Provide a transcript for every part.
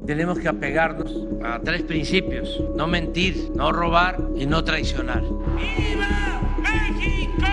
tenemos que apegarnos a 3 principios: no mentir, no robar y no traicionar. ¡Viva México!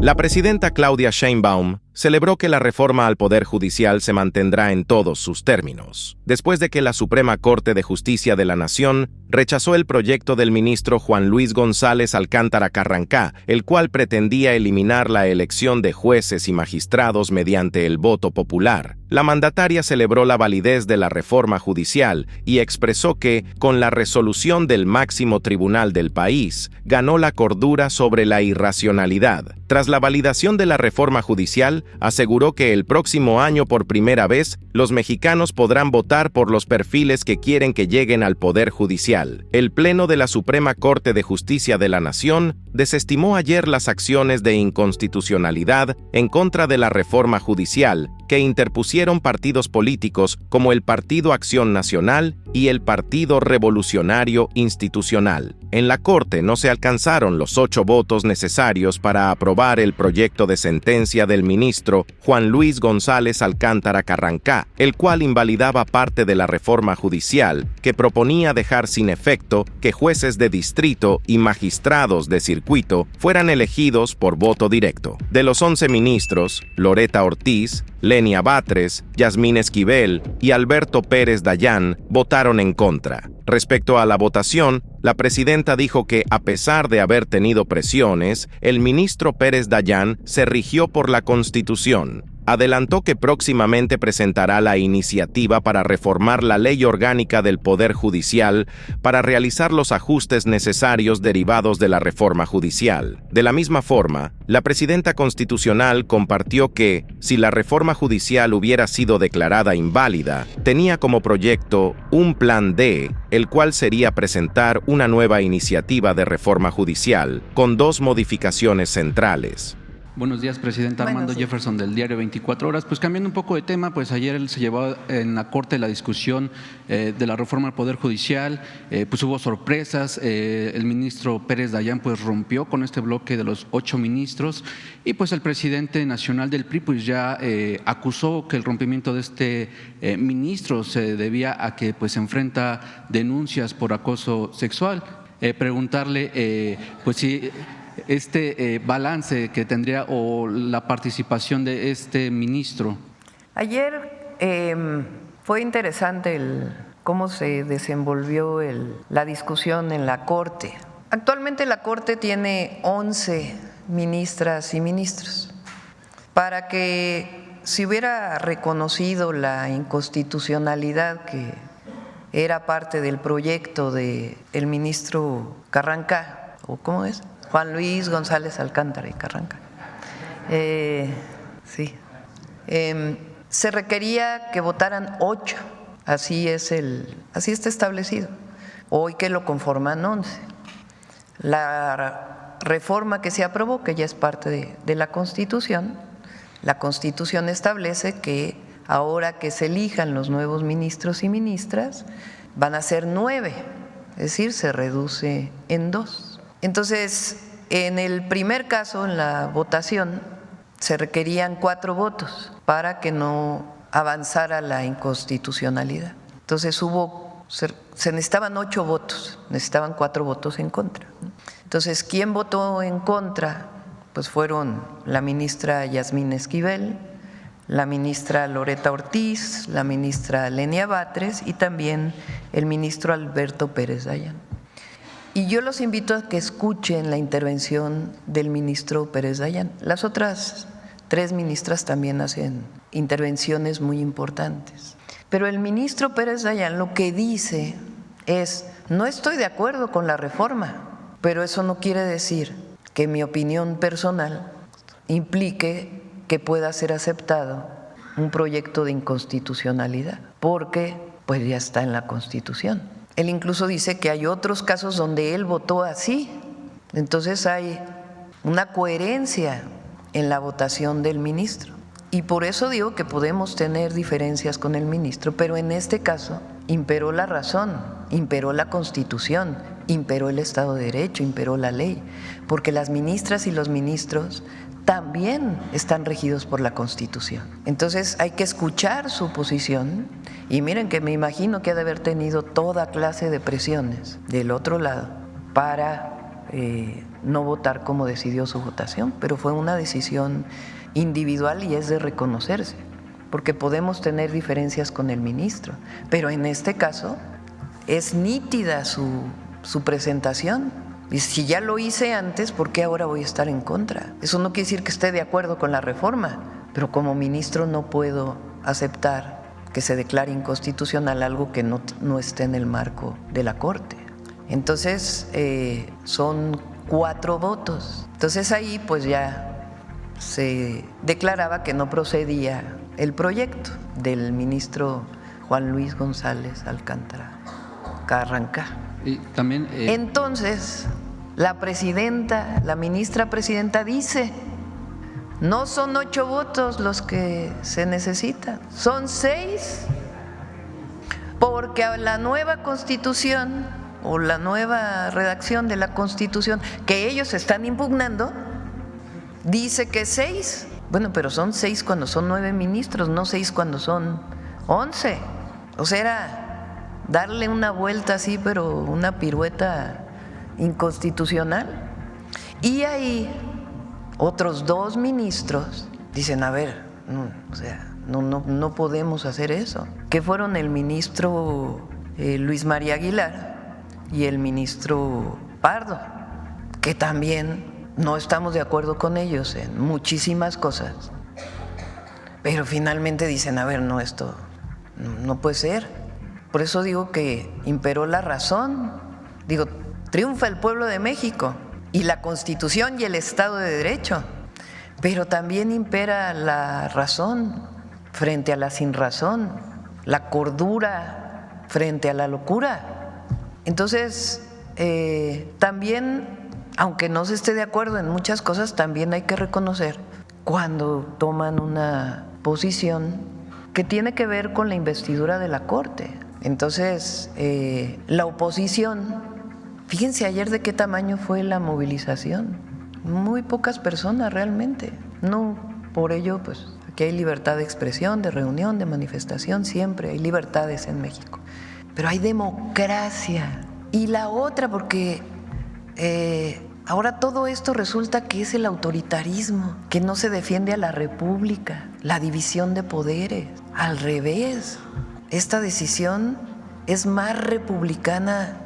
La presidenta Claudia Sheinbaum celebró que la reforma al Poder Judicial se mantendrá en todos sus términos, después de que la Suprema Corte de Justicia de la Nación rechazó el proyecto del ministro Juan Luis González Alcántara Carrancá, el cual pretendía eliminar la elección de jueces y magistrados mediante el voto popular. La mandataria celebró la validez de la reforma judicial y expresó que, con la resolución del máximo tribunal del país, ganó la cordura sobre la irracionalidad. Tras la validación de la reforma judicial, aseguró que el próximo año por primera vez los mexicanos podrán votar por los perfiles que quieren que lleguen al Poder Judicial. El Pleno de la Suprema Corte de Justicia de la Nación desestimó ayer las acciones de inconstitucionalidad en contra de la reforma judicial que interpusieron partidos políticos como el Partido Acción Nacional y el Partido Revolucionario Institucional. En la Corte no se alcanzaron los 8 votos necesarios para aprobar el proyecto de sentencia del ministro Juan Luis González Alcántara Carrancá, el cual invalidaba parte de la reforma judicial que proponía dejar sin efecto que jueces de distrito y magistrados de circuito fueran elegidos por voto directo. De los 11 ministros, Loreta Ortiz, Lenia Batres, Yasmín Esquivel y Alberto Pérez Dayán votaron en contra. Respecto a la votación, la presidenta dijo que, a pesar de haber tenido presiones, el ministro Pérez Dayán se rigió por la Constitución. Adelantó que próximamente presentará la iniciativa para reformar la ley orgánica del Poder Judicial para realizar los ajustes necesarios derivados de la reforma judicial. De la misma forma, la presidenta constitucional compartió que, si la reforma judicial hubiera sido declarada inválida, tenía como proyecto un plan D, el cual sería presentar una nueva iniciativa de reforma judicial con 2 modificaciones centrales. Buenos días, presidenta. Armando Jefferson, del diario 24 Horas. Pues cambiando un poco de tema, pues ayer se llevó en la Corte la discusión de la reforma al Poder Judicial. Pues hubo sorpresas. El ministro Pérez Dayán pues rompió con este bloque de los 8 ministros y pues el presidente nacional del PRI pues ya acusó que el rompimiento de este ministro se debía a que pues enfrenta denuncias por acoso sexual. Preguntarle pues si este balance que tendría o la participación de este ministro. Ayer fue interesante cómo se desenvolvió la discusión en la Corte. Actualmente la Corte tiene 11 ministras y ministros. Para que se hubiera reconocido la inconstitucionalidad que era parte del proyecto del ministro Carrancá, ¿o cómo es? Juan Luis González Alcántara y Carrancá. Se requería que votaran 8, así está establecido. Hoy que lo conforman 11. La reforma que se aprobó, que ya es parte de la Constitución, la Constitución establece que ahora que se elijan los nuevos ministros y ministras, van a ser 9, es decir, se reduce en 2. Entonces, en el primer caso, en la votación, se requerían 4 votos para que no avanzara la inconstitucionalidad. Entonces se necesitaban 8 votos, necesitaban 4 votos en contra. Entonces, ¿quién votó en contra? Pues fueron la ministra Yasmín Esquivel, la ministra Loreta Ortiz, la ministra Lenia Batres y también el ministro Alberto Pérez Dayán. Y yo los invito a que escuchen la intervención del ministro Pérez Dayán. Las otras 3 ministras también hacen intervenciones muy importantes. Pero el ministro Pérez Dayán lo que dice es: no estoy de acuerdo con la reforma, pero eso no quiere decir que mi opinión personal implique que pueda ser aceptado un proyecto de inconstitucionalidad, porque pues ya está en la Constitución. Él incluso dice que hay otros casos donde él votó así. Entonces hay una coherencia en la votación del ministro. Y por eso digo que podemos tener diferencias con el ministro, pero en este caso imperó la razón, imperó la Constitución, imperó el Estado de Derecho, imperó la ley, porque las ministras y los ministros también están regidos por la Constitución. Entonces hay que escuchar su posición y miren que me imagino que ha de haber tenido toda clase de presiones del otro lado para no votar como decidió su votación, pero fue una decisión individual y es de reconocerse, porque podemos tener diferencias con el ministro, pero en este caso es nítida su presentación. Y si ya lo hice antes, ¿por qué ahora voy a estar en contra? Eso no quiere decir que esté de acuerdo con la reforma, pero como ministro no puedo aceptar que se declare inconstitucional algo que no esté en el marco de la Corte. Entonces, son 4 votos. Entonces ahí pues ya se declaraba que no procedía el proyecto del ministro Juan Luis González Alcántara Carranca. Y también, Entonces, la ministra presidenta dice, no son 8 votos los que se necesitan, son 6, porque la nueva Constitución o la nueva redacción de la Constitución que ellos están impugnando dice que 6. Bueno, pero son 6 cuando son 9 ministros, no 6 cuando son 11. O sea, era darle una vuelta así, pero una pirueta inconstitucional. Y ahí otros 2 ministros dicen, a ver, no podemos hacer eso. Que fueron el ministro Luis María Aguilar y el ministro Pardo, que también no estamos de acuerdo con ellos en muchísimas cosas. Pero finalmente dicen, a ver, no, esto no puede ser. Por eso digo que imperó la razón. Digo, triunfa el pueblo de México y la Constitución y el Estado de Derecho, pero también impera la razón frente a la sinrazón, la cordura frente a la locura. Entonces, también, aunque no se esté de acuerdo en muchas cosas, también hay que reconocer cuando toman una posición que tiene que ver con la investidura de la Corte. Entonces, la oposición, fíjense ayer de qué tamaño fue la movilización, muy pocas personas realmente, no por ello pues aquí hay libertad de expresión, de reunión, de manifestación, siempre hay libertades en México, pero hay democracia. Y la otra, porque ahora todo esto resulta que es el autoritarismo, que no se defiende a la república, la división de poderes, al revés. Esta decisión es más republicana,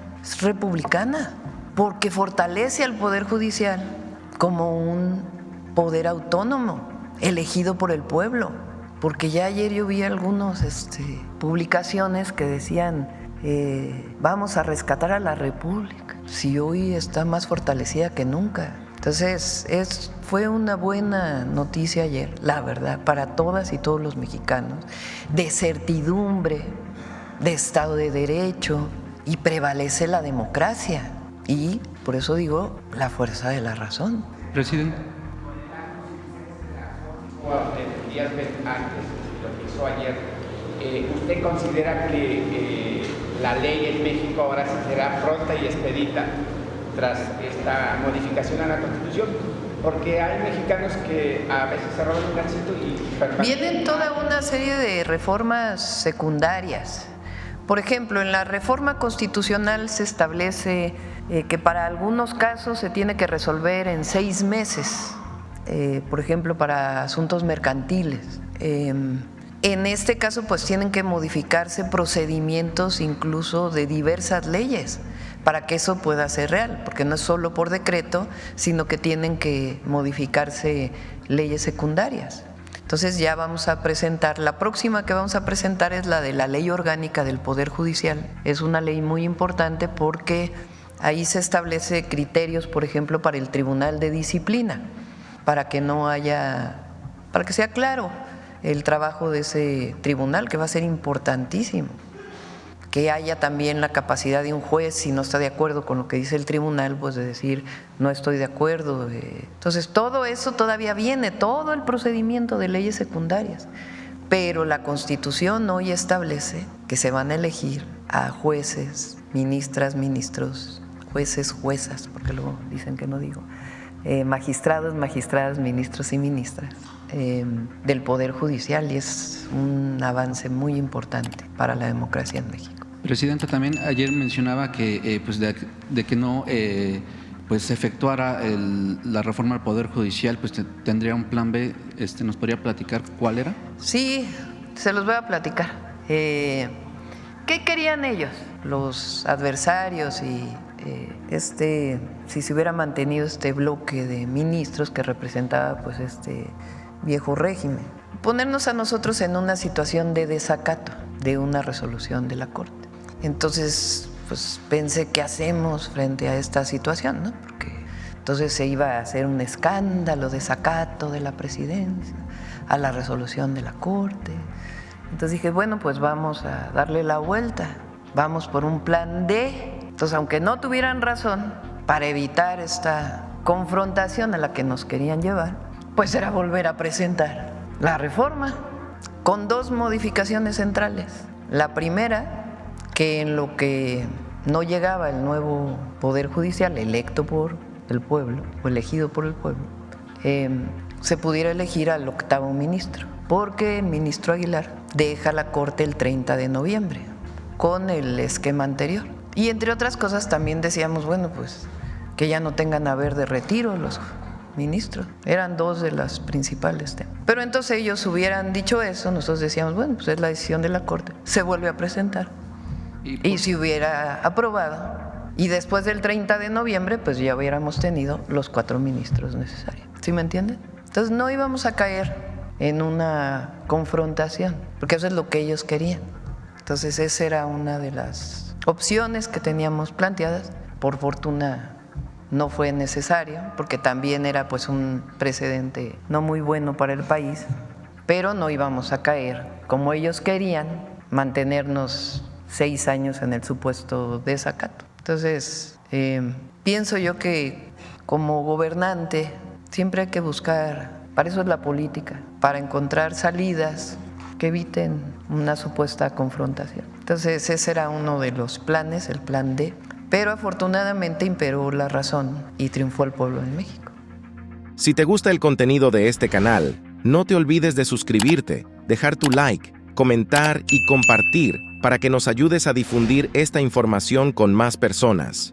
porque fortalece al Poder Judicial como un poder autónomo, elegido por el pueblo. Porque ya ayer yo vi algunas publicaciones que decían, vamos a rescatar a la República, si hoy está más fortalecida que nunca. Entonces, fue una buena noticia ayer, la verdad, para todas y todos los mexicanos, de certidumbre, de Estado de Derecho, y prevalece la democracia. Y por eso digo, la fuerza de la razón. Presidente. Días antes, lo que hizo ayer, ¿usted considera que la ley en México ahora sí será pronta y expedita tras esta modificación a la Constitución? Porque hay mexicanos que a veces se roban un cachito y... Vienen toda una serie de reformas secundarias. Por ejemplo, en la reforma constitucional se establece que para algunos casos se tiene que resolver en 6 meses, por ejemplo, para asuntos mercantiles. En este caso, pues tienen que modificarse procedimientos incluso de diversas leyes para que eso pueda ser real, porque no es solo por decreto, sino que tienen que modificarse leyes secundarias. Entonces ya vamos a presentar, la próxima que vamos a presentar es la de la Ley Orgánica del Poder Judicial. Es una ley muy importante porque ahí se establece criterios, por ejemplo, para el Tribunal de Disciplina, para que no haya, para que sea claro el trabajo de ese tribunal, que va a ser importantísimo. Que haya también la capacidad de un juez, si no está de acuerdo con lo que dice el tribunal, pues de decir, no estoy de acuerdo. Entonces, todo eso todavía viene, todo el procedimiento de leyes secundarias. Pero la Constitución hoy establece que se van a elegir a jueces, ministras, ministros, jueces, juezas, porque luego dicen que no digo, magistrados, magistradas, ministros y ministras del Poder Judicial, y es un avance muy importante para la democracia en México. Presidenta, también ayer mencionaba que pues de que no pues se efectuara la reforma al Poder Judicial, pues tendría un plan B. ¿Nos podría platicar cuál era? Sí, se los voy a platicar. ¿Qué querían ellos, los adversarios y si se hubiera mantenido este bloque de ministros que representaba pues este viejo régimen? Ponernos a nosotros en una situación de desacato de una resolución de la Corte. Entonces, pues pensé, ¿qué hacemos frente a esta situación, no? Porque entonces se iba a hacer un escándalo de desacato de la presidencia a la resolución de la Corte. Entonces dije, bueno, pues vamos a darle la vuelta, vamos por un plan D. Entonces, aunque no tuvieran razón, para evitar esta confrontación a la que nos querían llevar, pues era volver a presentar la reforma con 2 modificaciones centrales. La primera, que en lo que no llegaba el nuevo Poder Judicial electo por el pueblo o elegido por el pueblo, se pudiera elegir al 8º ministro, porque el ministro Aguilar deja la Corte el 30 de noviembre con el esquema anterior. Y entre otras cosas también decíamos, bueno, pues que ya no tengan haber de retiro los ministros. Eran 2 de las principales temas. Pero entonces ellos hubieran dicho eso, nosotros decíamos, bueno, pues es la decisión de la Corte, se vuelve a presentar. Y si hubiera aprobado, y después del 30 de noviembre, pues ya hubiéramos tenido los 4 ministros necesarios. ¿Sí me entienden? Entonces no íbamos a caer en una confrontación, porque eso es lo que ellos querían. Entonces esa era una de las opciones que teníamos planteadas. Por fortuna no fue necesario, porque también era pues un precedente no muy bueno para el país, pero no íbamos a caer, como ellos querían, mantenernos 6 años en el supuesto desacato. Entonces, pienso yo que como gobernante siempre hay que buscar, para eso es la política, para encontrar salidas que eviten una supuesta confrontación. Entonces, ese era uno de los planes, el plan D, pero afortunadamente imperó la razón y triunfó el pueblo en México. Si te gusta el contenido de este canal, no te olvides de suscribirte, dejar tu like, comentar y compartir para que nos ayudes a difundir esta información con más personas.